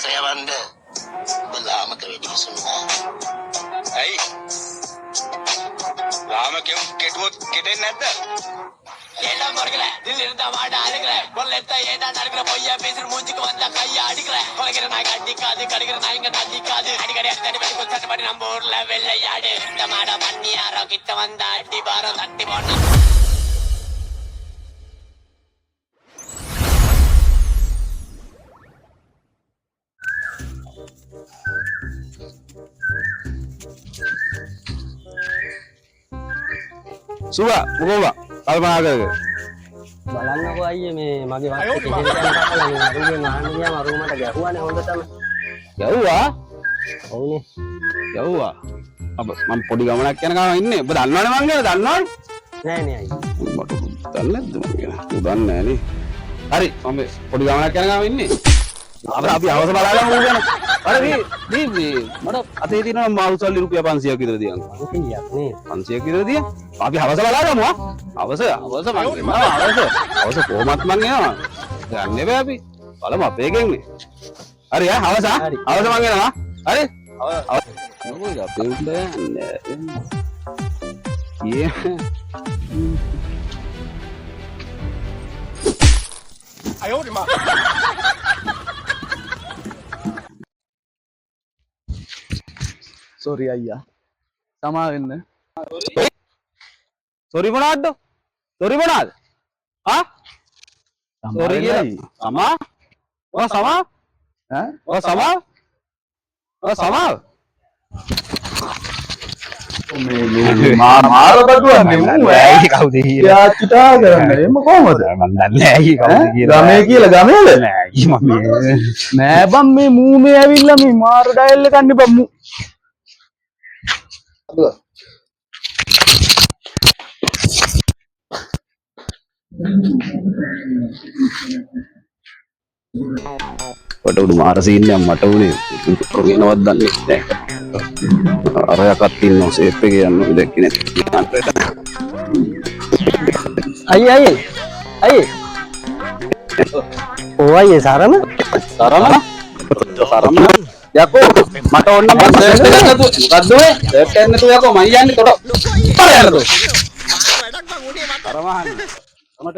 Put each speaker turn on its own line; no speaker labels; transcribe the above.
saya banda belama ke wedi sunna
ai lama keten නැද්ද
ஏடா மொர்கல தில்லி இருந்தா வாடா அழுகல கொல்லெத்த ஏடா நடக்கிற பொய்யா பேசுற மூஞ்சிக்கு வந்தா கையா அடிக்கல கொலைக்கிற நாய் அடிக்காது கடிக்கிற நாய்ங்க அடிக்காது அடிக்கடி அடி பண்ணி குச்சட்டு பண்ணி நம்ம ஊர்ல வெள்ளையாடு இந்த மாட பண்ணி யாரோ கிட்ட வந்தா அடி பாரம் தட்டி போனா
Suka, buka kalau mana ke?
බලන්නකෝ අයියේ මේ මගේ වත්තේ කෙහෙල් යන කපලා මේ අරුගේ නාන්න ගියාම අරුමට ගැහුවානේ හොඳටම.
ගැහුවා?
ඔව්නේ.
ගැහුවා. මම පොඩි ගමනක් යන ගමන් ඉන්නේ. ඔබ දන්නවනේ මං ගැන දන්නවනේ?
නෑ නේ අයියේ.
මට දන්නේ නැද්ද මං ගැන? ඔබ දන්නේ නෑනේ. හරි මම පොඩි ගමනක් යන ගමන් ඉන්නේ. අපි අවශ්‍ය බලාගමු ඌ ගැන. අර මේ මට අතේ තියෙන මාළුසල්ලි රුපියල් 500ක් විතර දියන්.
500ක් නේ.
500ක් විතර දියන්. අපි අවශ්‍ය බලාගමු ආ. අවශ්‍ය මං එනවා අවශ්‍ය කොහොමත් මං එනවා. යන්නේ බෑ අපි. බලමු අපේ ගෙන්නේ. හරි අවශ්‍ය මං එනවා. හරි. මොකද අපේ උන්ට යන්නේ.
Sorry ayah. Sama වෙන්න.
සොරි මොනවද? සොරි මොනවද? ආ? සොරි කියලා. සමා? ඔය සමා?
ඈ?
ඔය සමා? ඔය සමා?
මේ මාර බඩුවන්නේ මූ
ඇයි කවුද කියලා?
යා චිතා කරන්නේ එම කොහමද?
මන් දන්නේ ඇයි කවුද කියලා.
ගමේ කියලා ගමේද?
නෑ අයියේ මම මේ
නෑ බම් මේ මූ මේ ඇවිල්ලා මේ මාර ඩයල් එක කන්නේ බම් මූ.
වට උඩු මාර සීන් එක මට උනේ වෙනවත් දන්නේ නැහැ. අර යකත් ඉන්නවා සේෆ් එකේ යන්න දැක්කේ නැති.
අයියේ ඕ අයියේ සරම
සරම යකෝ මට ඕන නම් සර්ච් එකක් නතු මොකද්ද ඔය සර්ච් එකක් නතු යකෝ මං යන්නේ තොට. යන්නද? සරමහන්. මට